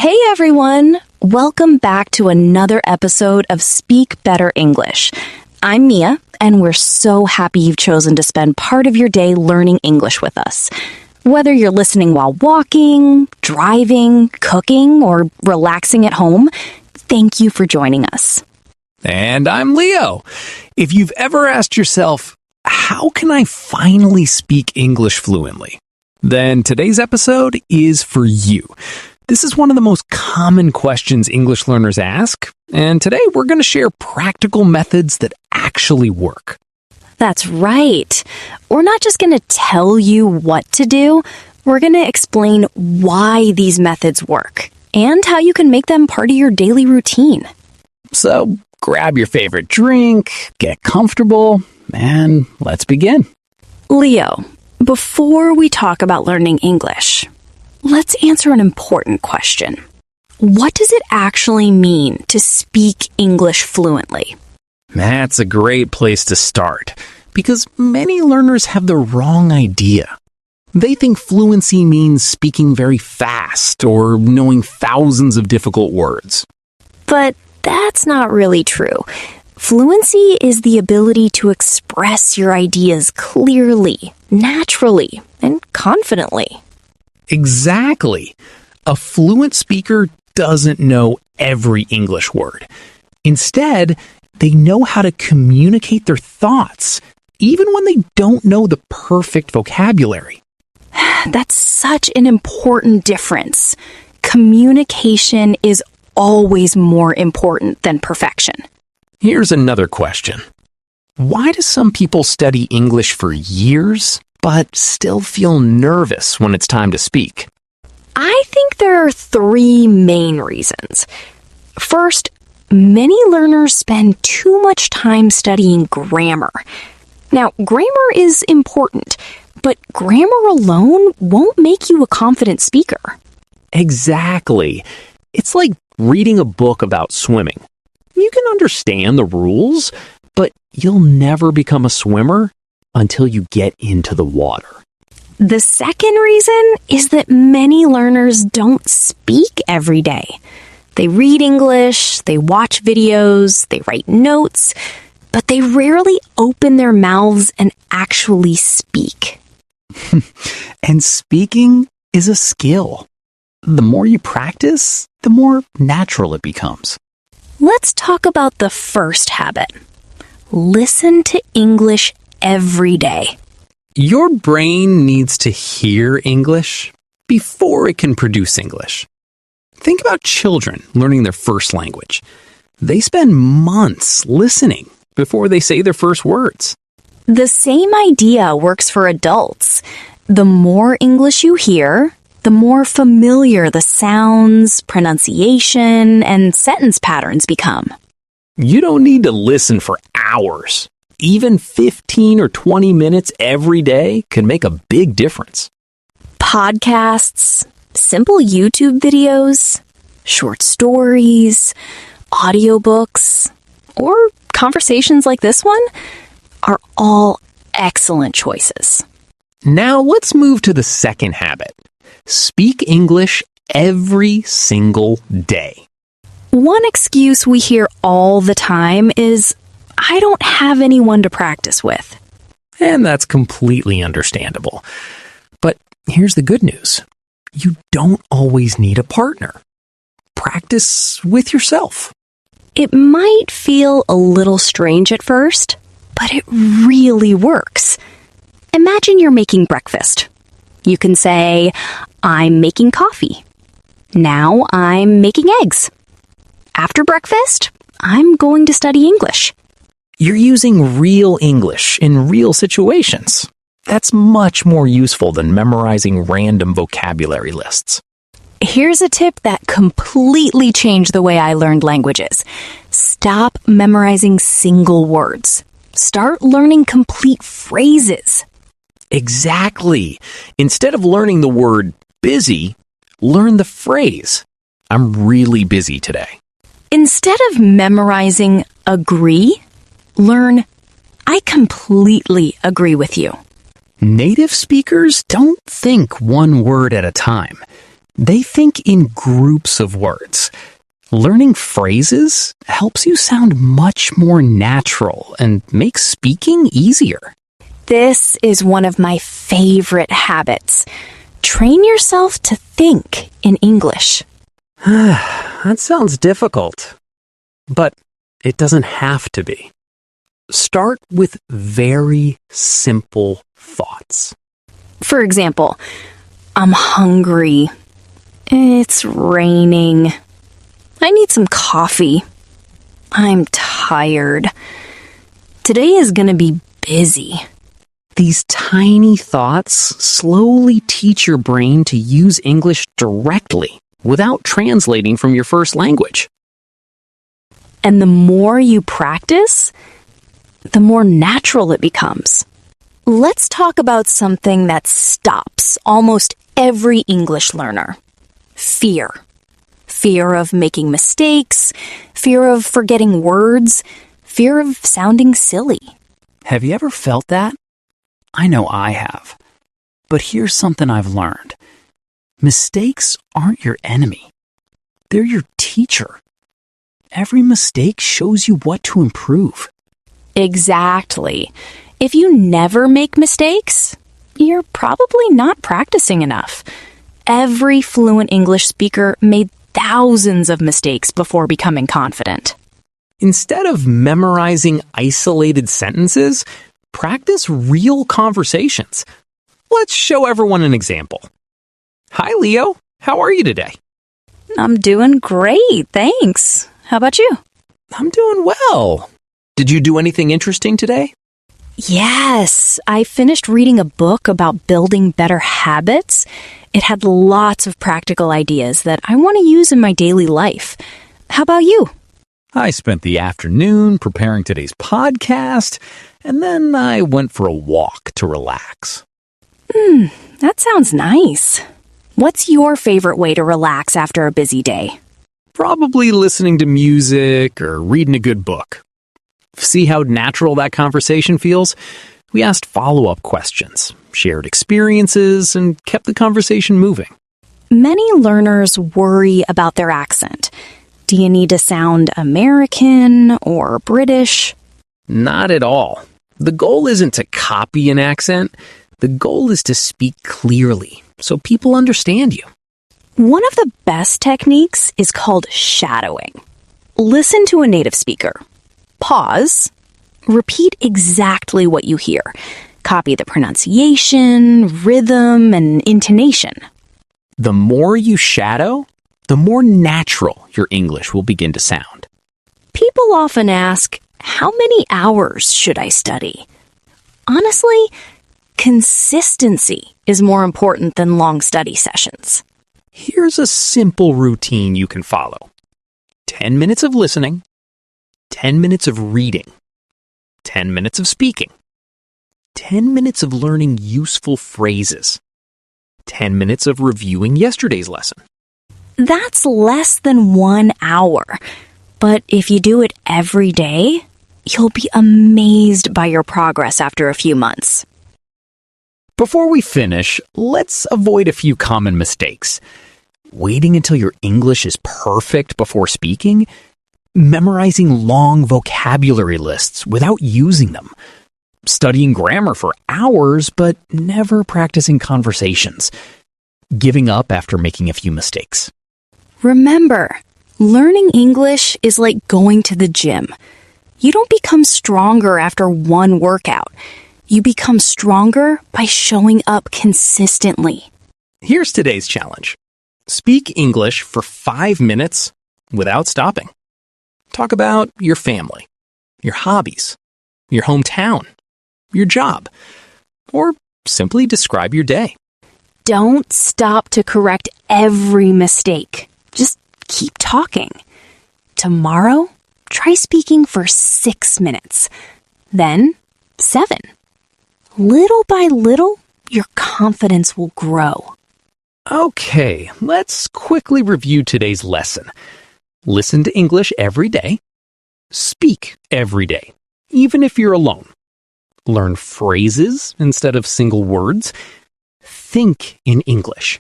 Hey everyone! Welcome back to another episode of Speak Better English. I'm Mia, and we're so happy you've chosen to spend part of your day learning English with us. Whether you're listening while walking, driving, cooking, or relaxing at home, thank you for joining us. And I'm Leo. If you've ever asked yourself, how can I finally speak English fluently? Then today's episode is for you. This is one of the most common questions English learners ask, and today we're going to share practical methods that actually work. That's right. We're not just going to tell you what to do, we're going to explain why these methods work and how you can make them part of your daily routine. So grab your favorite drink, get comfortable, and let's begin. Leo, before we talk about learning English, let's answer an important question. What does it actually mean to speak English fluently? That's a great place to start, because many learners have the wrong idea. They think fluency means speaking very fast or knowing thousands of difficult words. But that's not really true. Fluency is the ability to express your ideas clearly, naturally, and confidently. Exactly. A fluent speaker doesn't know every English word. Instead, they know how to communicate their thoughts, even when they don't know the perfect vocabulary. That's such an important difference. Communication is always more important than perfection. Here's another question. Why do some people study English for years, but still feel nervous when it's time to speak? I think there are three main reasons. First, many learners spend too much time studying grammar. Now, grammar is important, but grammar alone won't make you a confident speaker. Exactly. It's like reading a book about swimming. You can understand the rules, but you'll never become a swimmer until you get into the water. The second reason is that many learners don't speak every day. They read English, they watch videos, they write notes, but they rarely open their mouths and actually speak. And speaking is a skill. The more you practice, the more natural it becomes. Let's talk about the first habit. Listen to English every day. Your brain needs to hear English before it can produce English. Think about children learning their first language. They spend months listening before they say their first words. The same idea works for adults. The more English you hear, the more familiar the sounds, pronunciation, and sentence patterns become. You don't need to listen for hours. Even 15 or 20 minutes every day can make a big difference. Podcasts, simple YouTube videos, short stories, audiobooks, or conversations like this one are all excellent choices. Now let's move to the second habit. Speak English every single day. One excuse we hear all the time is, I don't have anyone to practice with. And that's completely understandable. But here's the good news. You don't always need a partner. Practice with yourself. It might feel a little strange at first, but it really works. Imagine you're making breakfast. You can say, I'm making coffee. Now I'm making eggs. After breakfast, I'm going to study English. You're using real English in real situations. That's much more useful than memorizing random vocabulary lists. Here's a tip that completely changed the way I learned languages. Stop memorizing single words. Start learning complete phrases. Exactly. Instead of learning the word busy, learn the phrase, I'm really busy today. Instead of memorizing agree, learn I completely agree with you. Native speakers don't think one word at a time. They think in groups of words. Learning phrases helps you sound much more natural and makes speaking easier. This is one of my favorite habits. Train yourself to think in English. That sounds difficult, but it doesn't have to be. Start with very simple thoughts. For example, I'm hungry. It's raining. I need some coffee. I'm tired. Today is going to be busy. These tiny thoughts slowly teach your brain to use English directly without translating from your first language. And the more you practice, the more natural it becomes. Let's talk about something that stops almost every English learner. Fear. Fear of making mistakes, fear of forgetting words, fear of sounding silly. Have you ever felt that? I know I have. But here's something I've learned. Mistakes aren't your enemy. They're your teacher. Every mistake shows you what to improve. Exactly. If you never make mistakes, you're probably not practicing enough. Every fluent English speaker made thousands of mistakes before becoming confident. Instead of memorizing isolated sentences, practice real conversations. Let's show everyone an example. Hi, Leo. How are you today? I'm doing great, thanks. How about you? I'm doing well. Did you do anything interesting today? Yes, I finished reading a book about building better habits. It had lots of practical ideas that I want to use in my daily life. How about you? I spent the afternoon preparing today's podcast, and then I went for a walk to relax. That sounds nice. What's your favorite way to relax after a busy day? Probably listening to music or reading a good book. See how natural that conversation feels? We asked follow-up questions, shared experiences, and kept the conversation moving. Many learners worry about their accent. Do you need to sound American or British? Not at all. The goal isn't to copy an accent. The goal is to speak clearly so people understand you. One of the best techniques is called shadowing. Listen to a native speaker. Pause. Repeat exactly what you hear. Copy the pronunciation, rhythm, and intonation. The more you shadow, the more natural your English will begin to sound. People often ask, how many hours should I study? Honestly, consistency is more important than long study sessions. Here's a simple routine you can follow. 10 minutes of listening, 10 minutes of reading, 10 minutes of speaking, 10 minutes of learning useful phrases, 10 minutes of reviewing yesterday's lesson. That's less than 1 hour. But if you do it every day, you'll be amazed by your progress after a few months. Before we finish, let's avoid a few common mistakes. Waiting until your English is perfect before speaking, memorizing long vocabulary lists without using them, studying grammar for hours but never practicing conversations, giving up after making a few mistakes. Remember, learning English is like going to the gym. You don't become stronger after one workout. You become stronger by showing up consistently. Here's today's challenge. Speak English for 5 minutes without stopping. Talk about your family, your hobbies, your hometown, your job, or simply describe your day. Don't stop to correct every mistake. Just keep talking. Tomorrow, try speaking for 6 minutes, then 7. Little by little, your confidence will grow. Okay, let's quickly review today's lesson. Listen to English every day. Speak every day, even if you're alone. Learn phrases instead of single words. Think in English.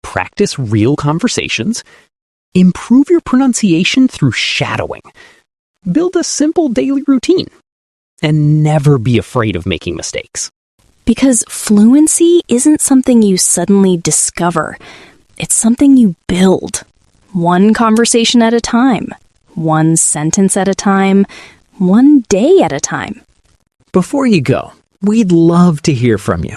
practice real conversations, improve your pronunciation through shadowing, build a simple daily routine, and never be afraid of making mistakes. Because fluency isn't something you suddenly discover. It's something you build. One conversation at a time, one sentence at a time, one day at a time. Before you go, we'd love to hear from you.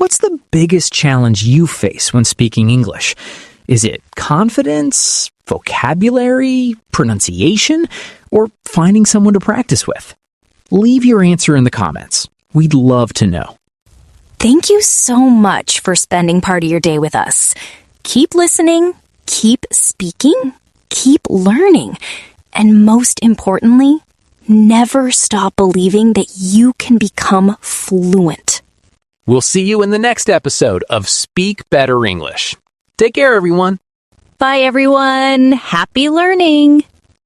What's the biggest challenge you face when speaking English? Is it confidence, vocabulary, pronunciation, or finding someone to practice with? Leave your answer in the comments. We'd love to know. Thank you so much for spending part of your day with us. Keep listening, keep speaking, keep learning, and most importantly, never stop believing that you can become fluent. We'll see you in the next episode of Speak Better English. Take care, everyone. Bye, everyone. Happy learning.